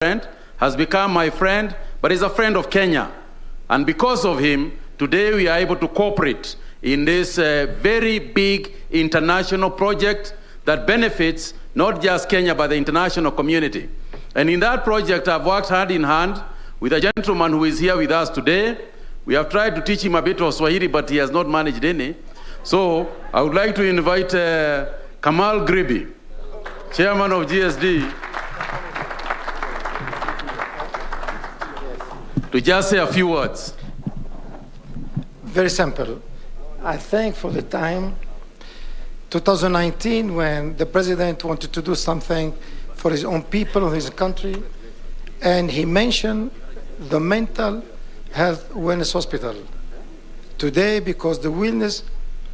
friend, has become my friend, but is a friend of Kenya. And because of him, today we are able to cooperate in this very big international project that benefits not just Kenya, but the international community. And in that project, I've worked hand in hand with a gentleman who is here with us today. We have tried to teach him a bit of Swahili, but he has not managed any. So I would like to invite Kamal Gribi, chairman of GSD, to just say a few words. Very simple. I thank for the time. 2019, when the president wanted to do something for his own people, of his country, and he mentioned the mental health wellness hospital. Today, because the willingness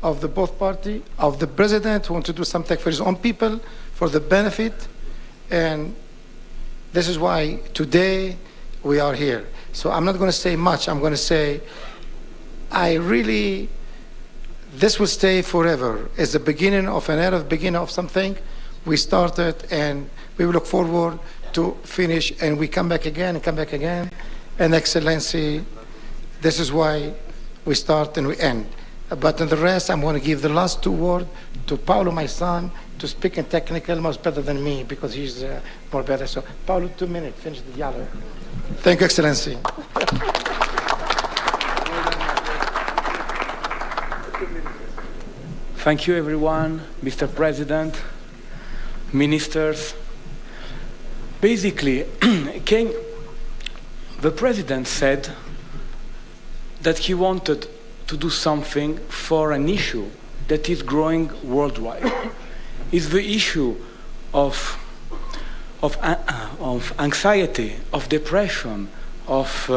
of the both party, of the president who want to do something for his own people, for the benefit, and this is why today we are here. So I'm not going to say much. I'm going to say, this will stay forever. It's the beginning of an era, beginning of something we started, and we will look forward to finish, and we come back again and come back again. And Excellency, this is why we start and we end. But in the rest, I'm going to give the last 2 words to Paulo, my son, to speak in technical much better than me, because he's more better. So, Paulo, 2 minutes, finish the dialogue. Thank you, Excellency. Thank you, everyone, Mr. President, ministers. Basically, the president said that he wanted to do something for an issue that is growing worldwide. It's the issue of anxiety, of depression, of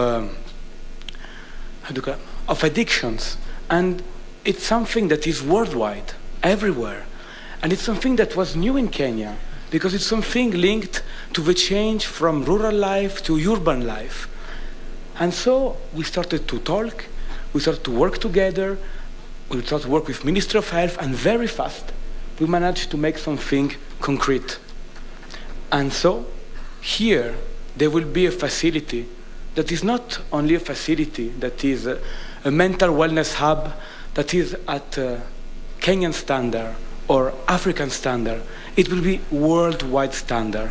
addictions, and it's something that is worldwide, everywhere, and it's something that was new in Kenya because it's something linked to the change from rural life to urban life. And so we started to talk, we started to work together, we started to work with Ministry of Health, and very fast we managed to make something concrete. And so here there will be a facility that is not only a facility that is a mental wellness hub that is at Kenyan standard or African standard. It will be worldwide standard.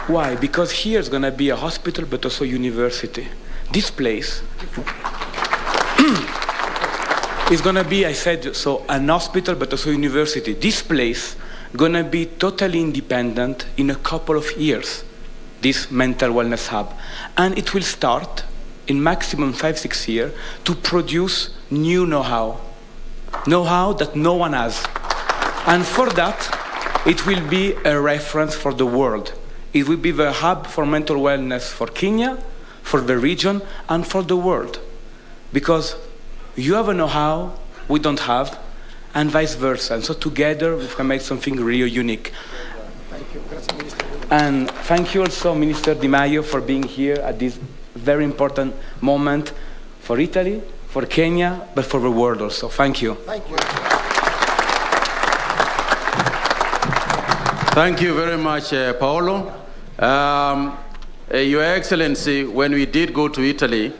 Why? Because here is going to be a hospital, but also university. This place is going to be, I said, so an hospital, but also university. This place going to be totally independent in a couple of years, this mental wellness hub. And it will start in maximum 5-6 years to produce new know-how that no one has. And for that, it will be a reference for the world. It will be the hub for mental wellness for Kenya, for the region, and for the world. Because you have a know-how we don't have, and vice versa. And so together we can make something really unique. Thank you. And thank you also, Minister Di Maio, for being here at this very important moment for Italy, for Kenya, but for the world also. Thank you. Thank you. Thank you very much, Paolo. Your Excellency, when we did go to Italy,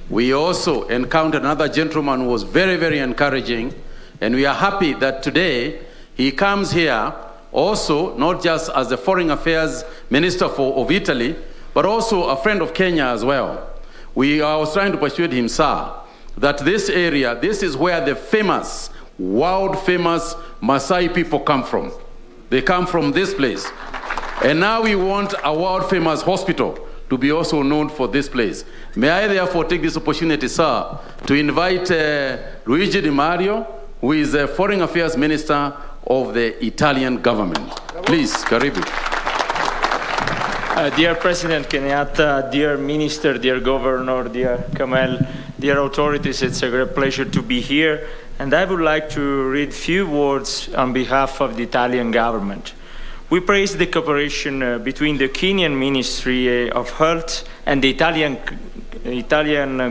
we also encountered another gentleman who was very, very encouraging, and we are happy that today he comes here also not just as the Foreign Affairs Minister of Italy, but also a friend of Kenya as well. I was trying to persuade him, sir, that this area, this is where the famous, world-famous Maasai people come from. They come from this place. And now we want a world-famous hospital to be also known for this place. May I therefore take this opportunity, sir, to invite Luigi Di Maio, who is the Foreign Affairs Minister of the Italian government. Please, Karibu. Dear President Kenyatta, dear Minister, dear Governor, dear Kamal, dear authorities, it's a great pleasure to be here. And I would like to read a few words on behalf of the Italian government. We praise the cooperation between the Kenyan Ministry of Health and the Italian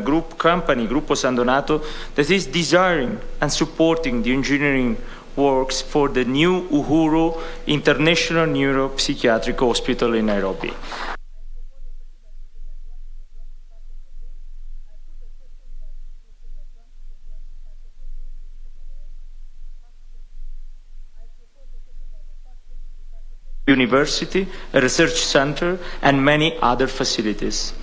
group company, Gruppo San Donato, that is desiring and supporting the engineering works for the new Uhuru International Neuropsychiatric Hospital in Nairobi. University, a research center, and many other facilities.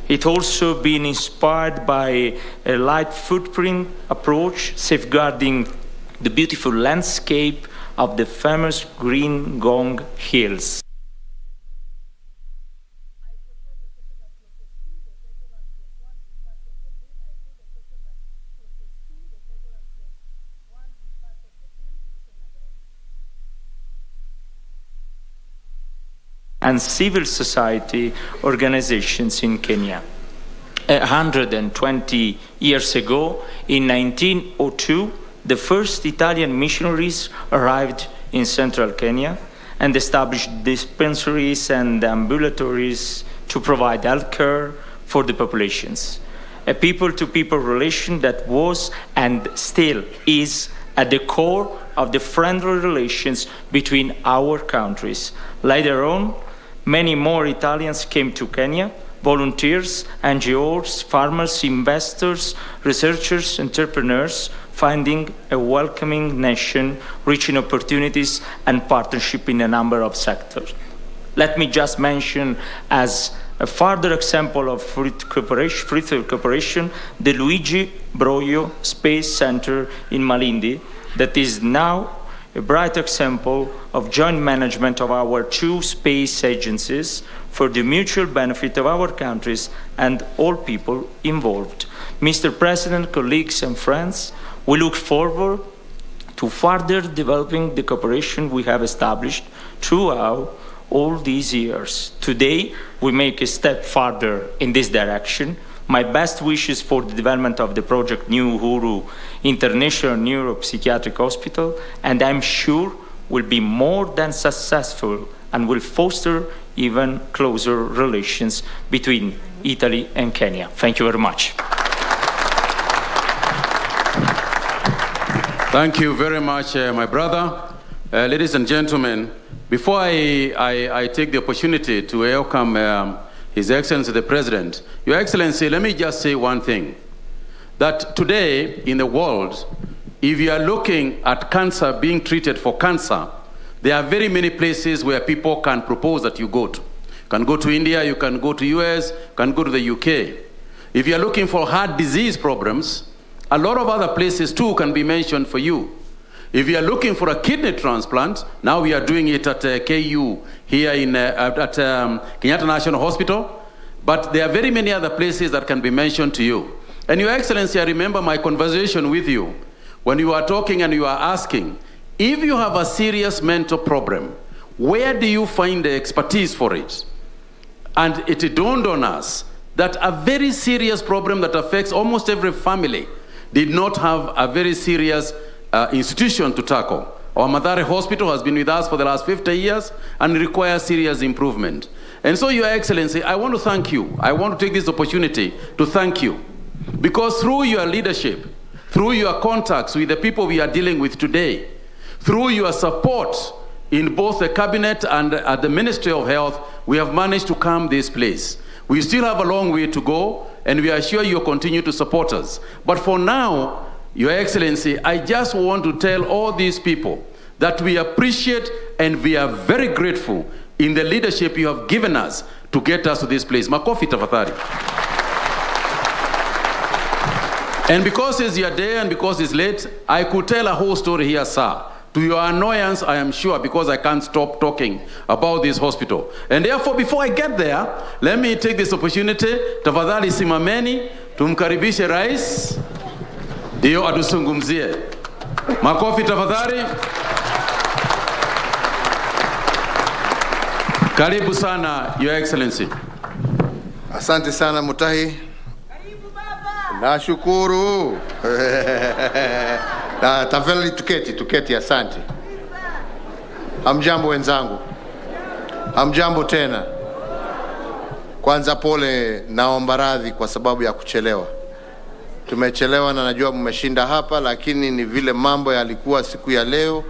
It also been inspired by a light footprint approach, safeguarding the beautiful landscape of the famous Green Gong Hills. And civil society organizations in Kenya. 120 years ago, in 1902, the first Italian missionaries arrived in central Kenya and established dispensaries and ambulatories to provide health care for the populations. A people-to-people relation that was and still is at the core of the friendly relations between our countries. Later on, many more Italians came to Kenya, volunteers, NGOs, farmers, investors, researchers, entrepreneurs, finding a welcoming nation, reaching opportunities and partnership in a number of sectors. Let me just mention as a further example of fruit cooperation, the Luigi Broglio Space Center in Malindi, that is now a bright example of joint management of our two space agencies for the mutual benefit of our countries and all people involved. Mr. President, colleagues and friends, we look forward to further developing the cooperation we have established throughout all these years. Today, we make a step further in this direction. My best wishes for the development of the project New Uhuru International Neuropsychiatric Hospital, and I'm sure will be more than successful and will foster even closer relations between Italy and Kenya. Thank you very much. Thank you very much, my brother. Ladies and gentlemen, before I take the opportunity to welcome His Excellency the President, Your Excellency, let me just say one thing. That today in the world, if you are looking at cancer being treated for cancer, there are very many places where people can propose that you go to. You can go to India, you can go to US, you can go to the UK. If you are looking for heart disease problems, a lot of other places too can be mentioned for you. If you are looking for a kidney transplant, now we are doing it at KU here at Kenyatta National Hospital, but there are very many other places that can be mentioned to you. And Your Excellency, I remember my conversation with you when you were talking and you were asking, if you have a serious mental problem, where do you find the expertise for it? And it dawned on us that a very serious problem that affects almost every family did not have a very serious institution to tackle. Our Mathare Hospital has been with us for the last 50 years and requires serious improvement. And so, Your Excellency, I want to thank you. I want to take this opportunity to thank you. Because through your leadership, through your contacts with the people we are dealing with today, through your support in both the cabinet and at the Ministry of Health, we have managed to come this place. We still have a long way to go, and we are sure you'll continue to support us. But for now, Your Excellency, I just want to tell all these people that we appreciate and we are very grateful in the leadership you have given us to get us to this place. Makofi tafadhali. And because it's your day and because it's late, I could tell a whole story here, sir. To your annoyance, I am sure, because I can't stop talking about this hospital. And therefore, before I get there, let me take this opportunity. Tafadhali simameni, tumkaribishe rais, ndio atuzungumzie. Makofi tafadhali. Karibu sana, Your Excellency. Asante sana Mutahi. Nashukuru. Tafadhali tuketi, asante. Hamjambo wenzangu. Hamjambo tena. Kwanza pole, naomba radhi kwa sababu ya kuchelewa. tumechelewa na najua mmeshinda hapa, lakini ni vile mambo yalikuwa siku ya leo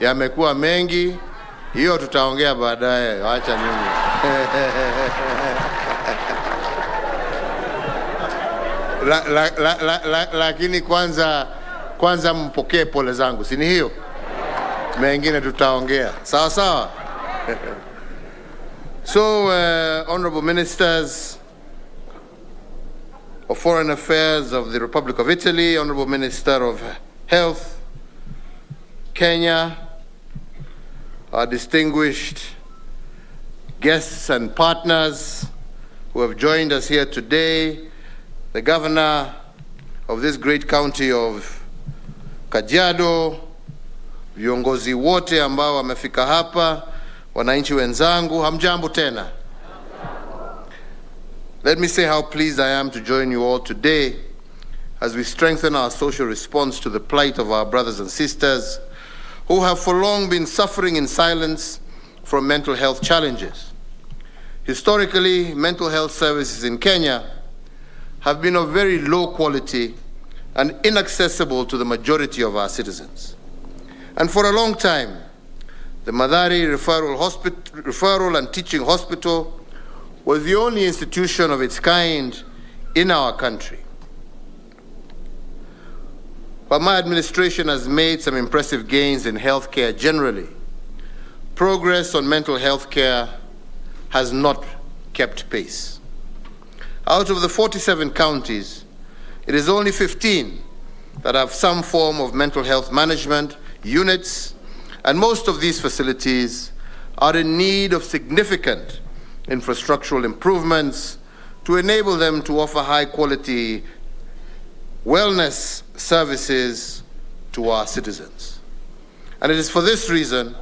yamekuwa mengi. Hiyo tutaongea baadaye, acha mimi. Lakini kwanza mpokee pole zangu, si ni hiyo? Mengine tutaongea. Sawa sawa. So, honorable ministers of Foreign Affairs of the Republic of Italy, Honorable Minister of Health, Kenya, our distinguished guests and partners who have joined us here today, the governor of this great county of Kajiado, viongozi wote ambao wamefika hapa, wananchi wenzangu, hamjambo tena. Let me say how pleased I am to join you all today as we strengthen our social response to the plight of our brothers and sisters who have for long been suffering in silence from mental health challenges. Historically, mental health services in Kenya have been of very low quality and inaccessible to the majority of our citizens. And for a long time, the Mathari Referral and Teaching Hospital was the only institution of its kind in our country. While my administration has made some impressive gains in healthcare generally, progress on mental health care has not kept pace. Out of the 47 counties, it is only 15 that have some form of mental health management units, and most of these facilities are in need of significant infrastructural improvements to enable them to offer high-quality wellness services to our citizens. And it is for this reason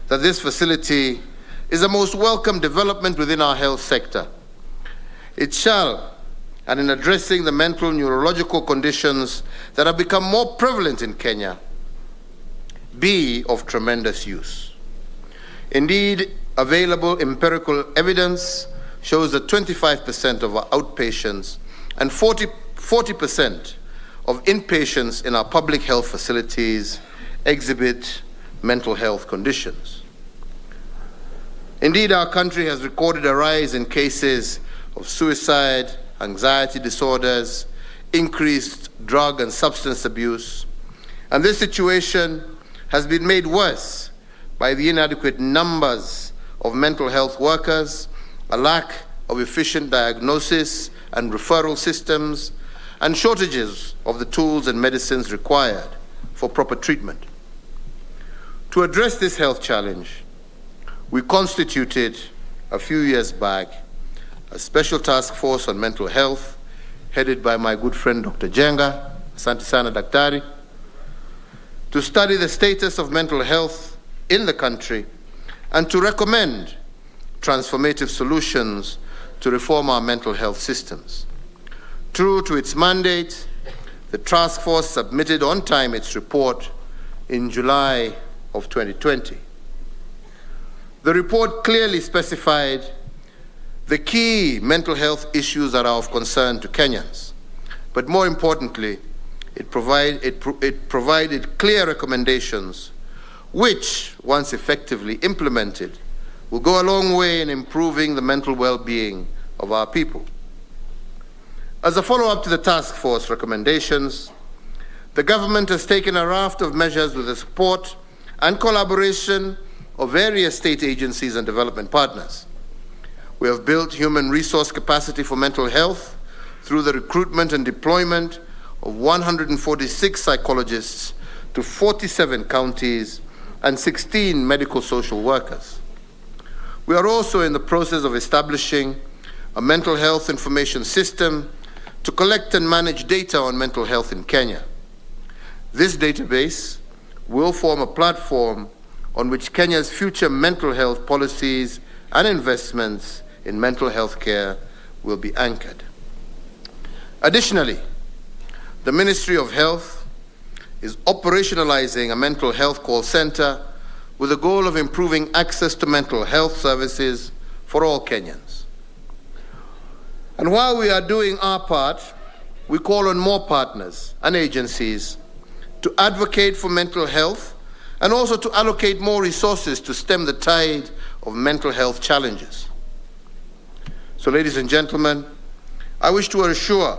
that this facility is a most welcome development within our health sector. It shall, and in addressing the mental neurological conditions that have become more prevalent in Kenya, be of tremendous use. Indeed, available empirical evidence shows that 25% of our outpatients and 40% of inpatients in our public health facilities exhibit mental health conditions. Indeed, our country has recorded a rise in cases of suicide, anxiety disorders, increased drug and substance abuse, and this situation has been made worse by the inadequate numbers of mental health workers, a lack of efficient diagnosis and referral systems, and shortages of the tools and medicines required for proper treatment. To address this health challenge, we constituted a few years back a special task force on mental health, headed by my good friend Dr. Jenga, Asante sana Daktari, to study the status of mental health in the country and to recommend transformative solutions to reform our mental health systems. True to its mandate, the task force submitted on time its report in July of 2020. The report clearly specified the key mental health issues that are of concern to Kenyans, but more importantly, it provided clear recommendations which, once effectively implemented, will go a long way in improving the mental well-being of our people. As a follow-up to the task force recommendations, the government has taken a raft of measures with the support and collaboration of various state agencies and development partners. We have built human resource capacity for mental health through the recruitment and deployment of 146 psychologists to 47 counties and 16 medical social workers. We are also in the process of establishing a mental health information system to collect and manage data on mental health in Kenya. This database will form a platform on which Kenya's future mental health policies and investments in mental health care will be anchored. Additionally, the Ministry of Health is operationalizing a mental health call center with the goal of improving access to mental health services for all Kenyans. And while we are doing our part, we call on more partners and agencies to advocate for mental health and also to allocate more resources to stem the tide of mental health challenges. So, ladies and gentlemen, I wish to assure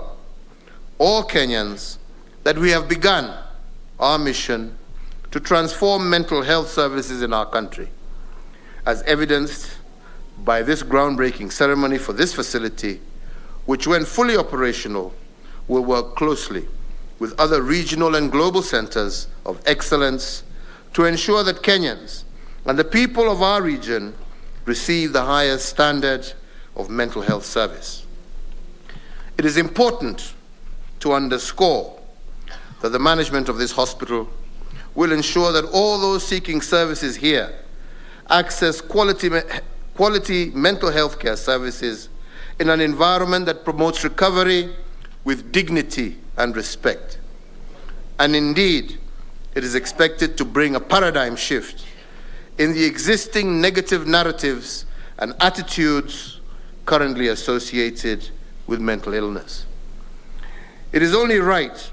all Kenyans that we have begun our mission to transform mental health services in our country, as evidenced by this groundbreaking ceremony for this facility, which, when fully operational, will work closely with other regional and global centers of excellence to ensure that Kenyans and the people of our region receive the highest standard of mental health service. It is important to underscore that the management of this hospital will ensure that all those seeking services here access quality mental health care services in an environment that promotes recovery with dignity and respect. And indeed, it is expected to bring a paradigm shift in the existing negative narratives and attitudes currently associated with mental illness. It is only right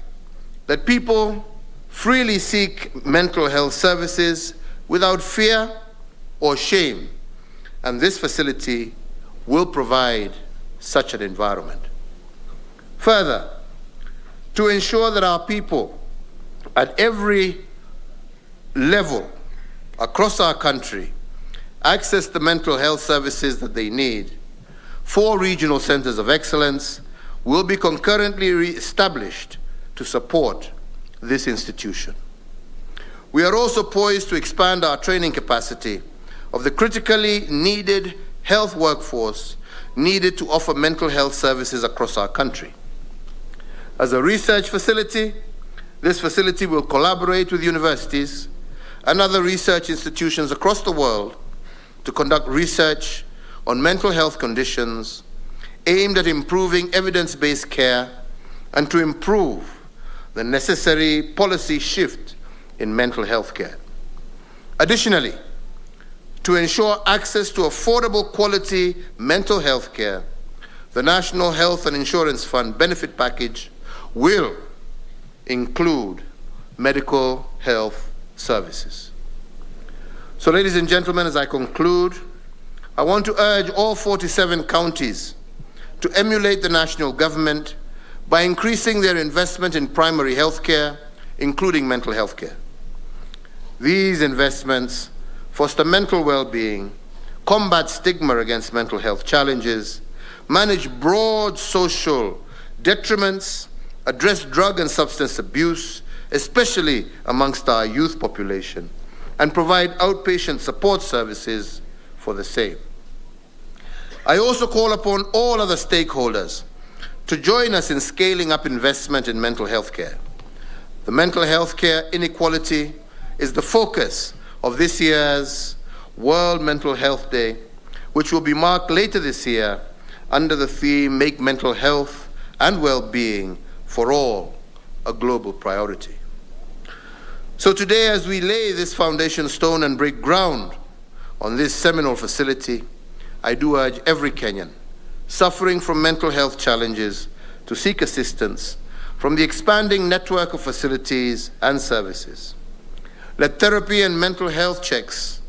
that people freely seek mental health services without fear or shame, and this facility will provide such an environment. Further, to ensure that our people at every level across our country access the mental health services that they need, 4 regional centers of excellence will be concurrently re-established to support this institution. We are also poised to expand our training capacity of the critically needed health workforce needed to offer mental health services across our country. As a research facility, this facility will collaborate with universities and other research institutions across the world to conduct research on mental health conditions aimed at improving evidence-based care and to improve the necessary policy shift in mental health care. Additionally, to ensure access to affordable quality mental health care, the National Health and Insurance Fund benefit package will include medical health services. So, ladies and gentlemen, as I conclude, I want to urge all 47 counties to emulate the national government by increasing their investment in primary health care, including mental health care. These investments foster mental well-being, combat stigma against mental health challenges, manage broad social detriments, address drug and substance abuse, especially amongst our youth population, and provide outpatient support services for the same. I also call upon all other stakeholders to join us in scaling up investment in mental health care. The mental health care inequality is the focus of this year's World Mental Health Day, which will be marked later this year under the theme, Make Mental Health and Well-Being for All a Global Priority. So today, as we lay this foundation stone and break ground on this seminal facility, I do urge every Kenyan suffering from mental health challenges to seek assistance from the expanding network of facilities and services. Let therapy and mental health checks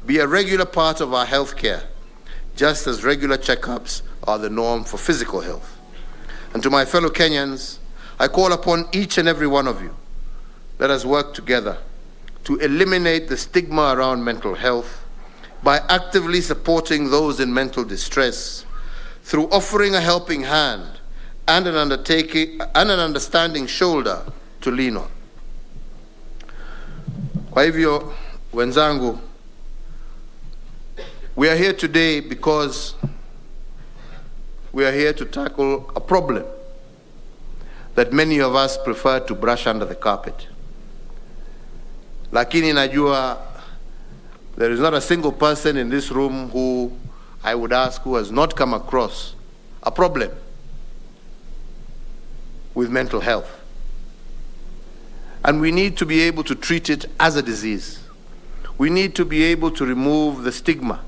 be a regular part of our health care, just as regular checkups are the norm for physical health. And to my fellow Kenyans, I call upon each and every one of you, let us work together to eliminate the stigma around mental health by actively supporting those in mental distress through offering a helping hand and an understanding shoulder to lean on. Kwa hivyo, wenzangu, we are here today because we are here to tackle a problem that many of us prefer to brush under the carpet. Lakini najua there is not a single person in this room who I would ask who has not come across a problem with mental health. And we need to be able to treat it as a disease. We need to be able to remove the stigma.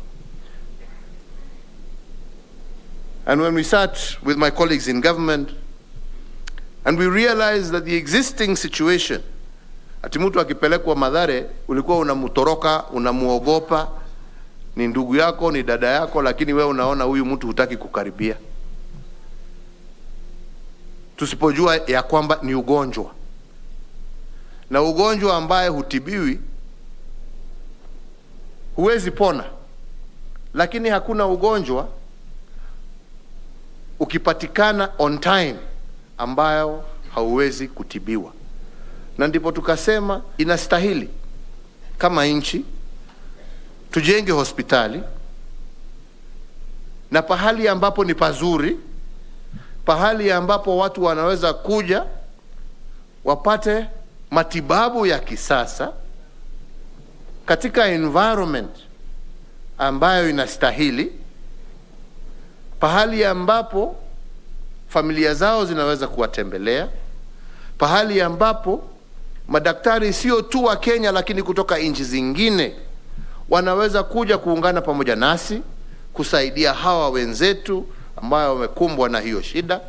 And when we sat with my colleagues in government, And we realized that the existing situation, ati mtu akipelekwa Mathare ulikuwa unamutoroka, unamuogopa, ni ndugu yako, ni dada yako, lakini wewe unaona huyu mtu hutaki kukaribia. Tusipojua ya kwamba ni ugonjwa, na ugonjwa ambaye hutibiwi, huwezi pona. Lakini hakuna ugonjwa ukipatikana on time ambayo hauwezi kutibiwa. Na ndipo tukasema inastahili kama nchi tujenge hospitali, na pahali ambapo ni pazuri, pahali ambapo watu wanaweza kuja wapate matibabu ya kisasa katika environment ambayo inastahili, pahali ambapo familia zao zinaweza kuwatembelea, pahali ambapo madaktari sio tu wa Kenya lakini kutoka nchi zingine wanaweza kuja kuungana pamoja nasi kusaidia hawa wenzetu ambao wamekumbwa na hiyo shida,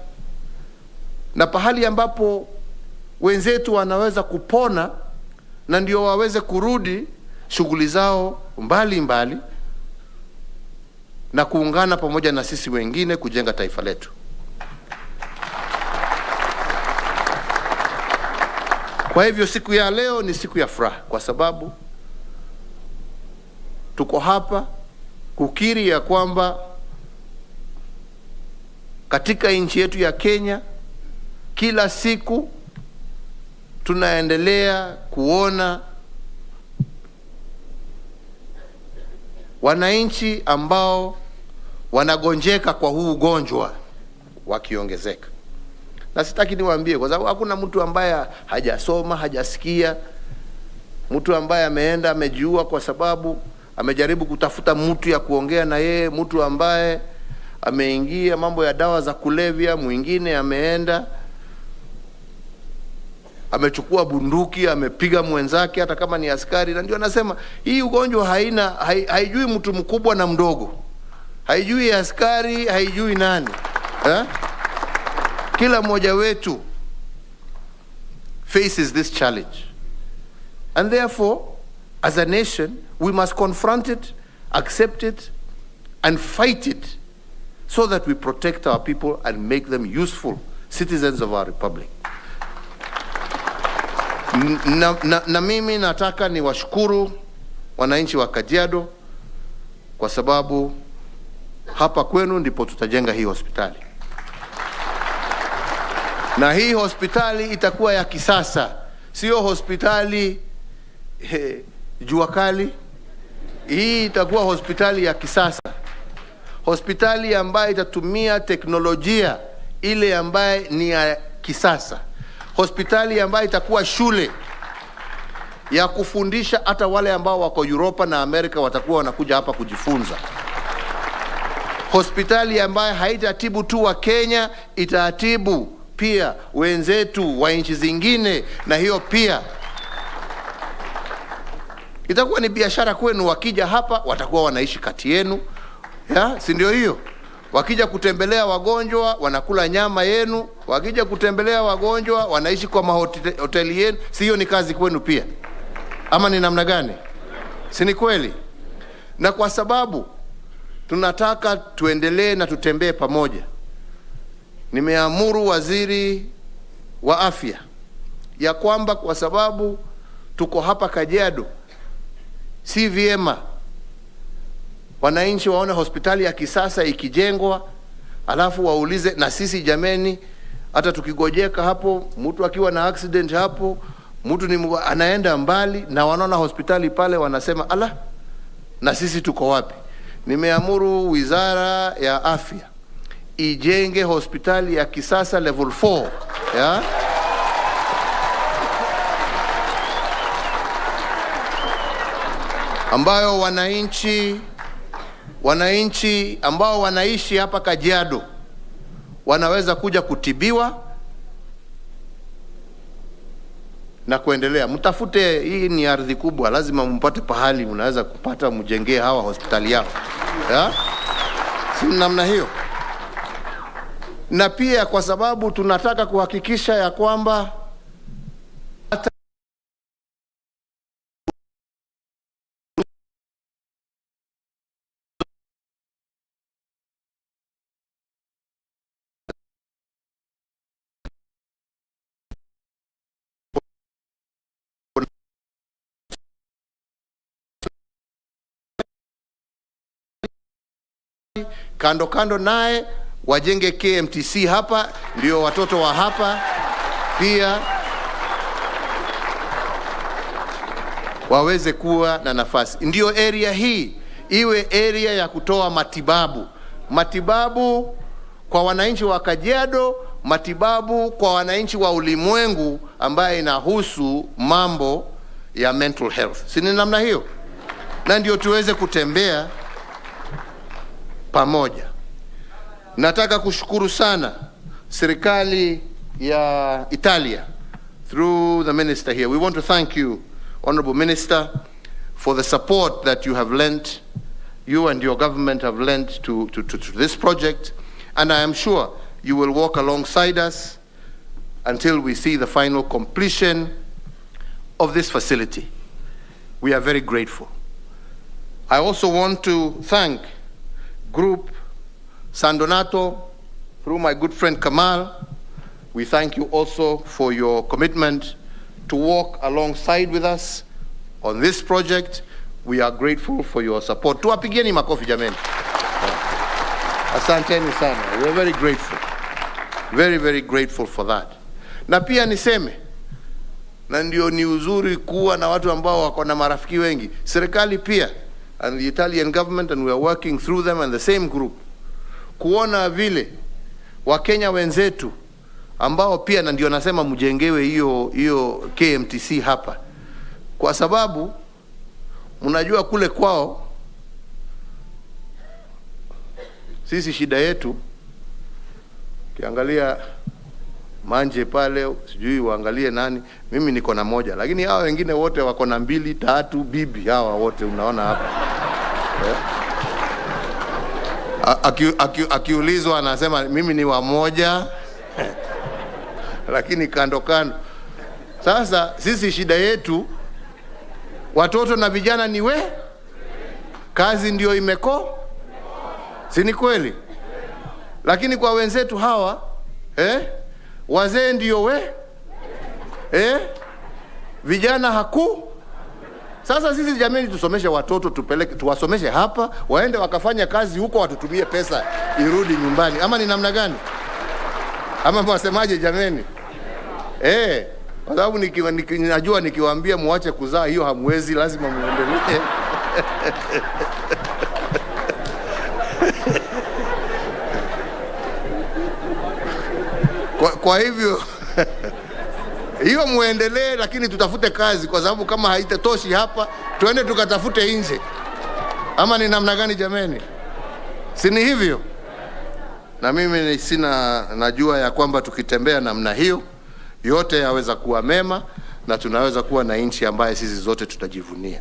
na pahali ambapo wenzetu wanaweza kupona na ndio waweze kurudi shughuli zao mbali na kuungana pamoja na sisi wengine kujenga taifa letu. Kwa hivyo siku ya leo ni siku ya furaha, kwa sababu tuko hapa kukiri ya kwamba katika nchi yetu ya Kenya kila siku tunaendelea kuona wananchi ambao wanagonjeka kwa huu ugonjwa wakiongezeka. Na sitaki niwaambie, kwa sababu hakuna mtu ambaye hajasoma, hajasikia, mtu ambaye ameenda amejiua kwa sababu amejaribu kutafuta mtu ya kuongea na yeye, mtu ambaye ameingia mambo ya dawa za kulevya, mwingine ameenda amechukua bunduki amepiga mwenzake hata kama ni askari. Na ndio anasema hii ugonjwa haijui mtu mkubwa na mdogo, haijui askari, haijui nani, Kila mmoja wetu faces this challenge, and therefore as a nation we must confront it, accept it and fight it so that we protect our people and make them useful citizens of our republic. Na mimi nataka niwashukuru wananchi wa Kajiado kwa sababu hapa kwenu ndipo tutajenga hii hospitali. Na hii hospitali itakuwa ya kisasa, sio hospitali jua kali. Hii itakuwa hospitali ya kisasa, hospitali ambayo itatumia teknolojia ile ambayo ni ya kisasa, hospitali ambayo itakuwa shule ya kufundisha hata wale ambao wako Europa na Amerika watakuwa wanakuja hapa kujifunza. Hospitali ambayo haitatibu tu wa Kenya, itatibu pia wenzetu wa nchi zingine, na hiyo pia itakuwa ni biashara kwenu. Wakija hapa watakuwa wanaishi kati yenu, si ndio hiyo? Wakija kutembelea wagonjwa wanakula nyama yenu, wakija kutembelea wagonjwa wanaishi kwa mahoteli yenu. Si hiyo ni kazi kwenu pia? Ama ni namna gani? Si ni kweli? Na kwa sababu tunataka tuendelee na tutembee pamoja, nimeamuru waziri wa afya ya kwamba kwa sababu tuko hapa Kajiado, si vyema wananchi waone hospitali ya kisasa ikijengwa alafu waulize na sisi jameni, hata tukigojeka hapo, mtu akiwa na accident hapo, mtu anaenda mbali na wanaona hospitali pale wanasema ala, na sisi tuko wapi? Nimeamuru wizara ya afya ijenge hospitali ya kisasa level 4, ambayo wananchi ambao wanaishi hapa Kajiado wanaweza kuja kutibiwa na kuendelea. Mtafute, hii ni ardhi kubwa, lazima mpate pahali mnaweza kupata mjengee hawa hospitali yao, si namna hiyo? na pia kwa sababu tunataka kuhakikisha ya kwamba kando kando naye wajenge KMTC hapa, ndio watoto wa hapa pia waweze kuwa na nafasi. Ndio area hii iwe area ya kutoa matibabu kwa wananchi wa Kajiado, matibabu kwa wananchi wa ulimwengu ambaye inahusu mambo ya mental health. Si ni namna hiyo? Na ndio tuweze kutembea pamoja. Nataka kushukuru sana serikali ya Italia through the minister here. We want to thank you, Honorable Minister, for the support that you have lent, you and your government have lent to this project, and I am sure you will walk alongside us until we see the final completion of this facility. We are very grateful. I also want to thank Group San Donato, through my good friend Kamal. We thank you also for your commitment to walk alongside with us on this project. We are grateful for your support. Tuwapigieni makofi jameni. Asanteni sana. We are very grateful. Very, very grateful for that. Na pia niseme, na ndio ni uzuri kuwa na watu ambao wako na marafiki wengi. Serikali pia, and the Italian government, and we are working through them and the same group, kuona vile Wakenya wenzetu ambao pia, na ndio nasema mjengewe hiyo KMTC hapa, kwa sababu mnajua kule kwao sisi shida yetu, kiangalia Manje pale, sijui waangalie nani, mimi niko na moja, lakini hao wengine wote wako na 2, 3 bibi, hawa wote unaona hapa. Akiulizwa anasema mimi ni wa moja lakini kando kando. Sasa sisi shida yetu watoto na vijana ni kazi ndio si ni kweli? Lakini kwa wenzetu hawa wazee ndio vijana Sasa sisi jameni, tusomeshe watoto, tuwasomeshe hapa, waende wakafanya kazi huko, watutumie pesa irudi nyumbani. Ama ni namna gani? Ama mwasemaje jameni? Kwa sababu najua nikiwaambia muache kuzaa, hiyo hamwezi, lazima muendelee. Kwa hivyo hiyo muendelee, lakini tutafute kazi, kwa sababu kama haitatoshi hapa, tuende tukatafute nje. Ama ni namna gani jameni? Si ni hivyo? Na mimi najua ya kwamba tukitembea namna hiyo yote yaweza kuwa mema, na tunaweza kuwa na nchi ambaye sisi zote tutajivunia.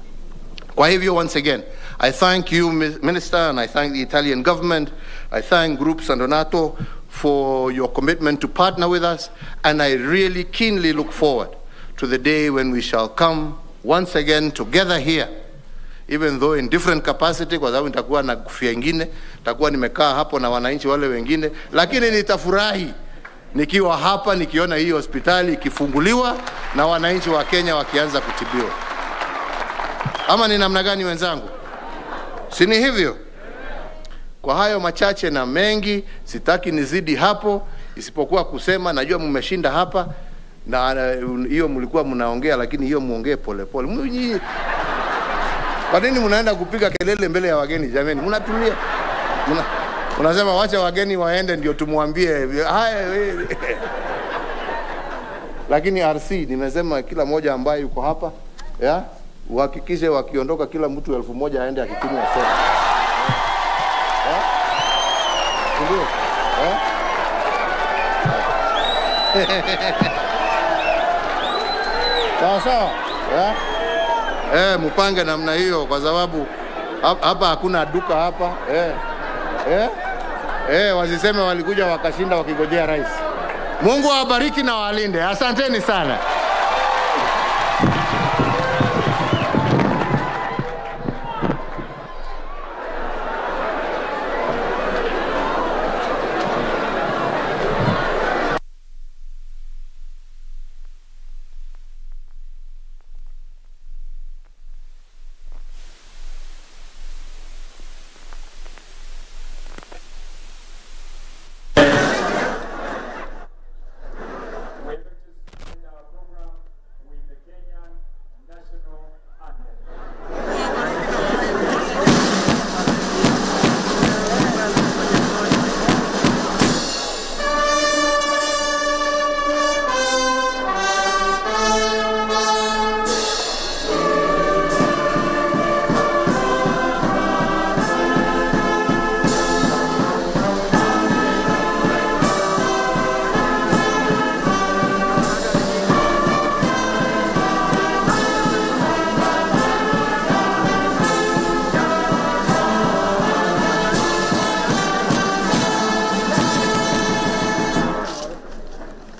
Kwa hivyo, once again, I thank you, Minister, and I thank the Italian government. I thank Group San Donato for your commitment to partner with us, and I really keenly look forward to the day when we shall come once again together here, even though in different capacity, kwa sababu nitakuwa na kufia ingine, nitakuwa nimekaa hapo na wananchi wale wengine, lakini nitafurahi nikiwa hapa nikiona hii hospitali ikifunguliwa na wananchi wa Kenya wakianza kutibiwa. Ama ni namna gani wenzangu? Si ni hivyo? Kwa hayo machache na mengi, sitaki nizidi hapo, isipokuwa kusema najua mmeshinda hapa, na hiyo mlikuwa mnaongea, lakini hiyo muongee pole pole. Kwa nini mnaenda kupiga kelele mbele ya wageni jameni? Mnatulia. Unasema wacha wageni waende ndio tumwambie haya. Lakini RC nimesema kila moja ambaye yuko hapa, uhakikishe wakiondoka kila mtu 1000 aende akitumia soda. Ndio. Sawa. Mpange namna hiyo, kwa sababu hapa hakuna duka hapa. wasiseme walikuja wakashinda wakigojea rais. Mungu awabariki na walinde. Asanteni sana.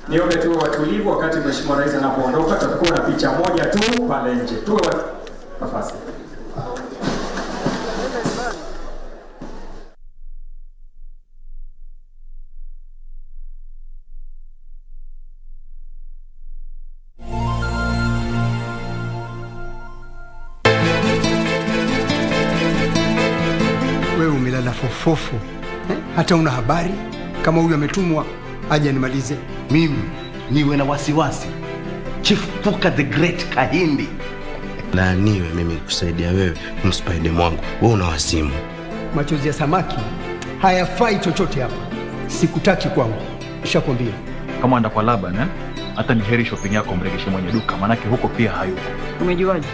Niombe tuwe watulivu wakati Mheshimiwa Rais anapoondoka. Tutakuwa na picha moja tu pale nje. Tuwe nafasi. Wewe umelala fofofo. Hata una habari kama huyu ametumwa aje nimalize? Mimi niwe na wasiwasi? Chief Puka the Great Kahindi. Na niwe mimi kusaidia wewe mspaide mwangu. Wewe una wasimu. Machozi ya samaki hayafai chochote hapa. Sikutaki kwangu. Nishakwambia. Kama anda kwa Laban, hata ni heri shopping yako mregeshe mwenye duka, manake huko pia hayuko. Umejuaje?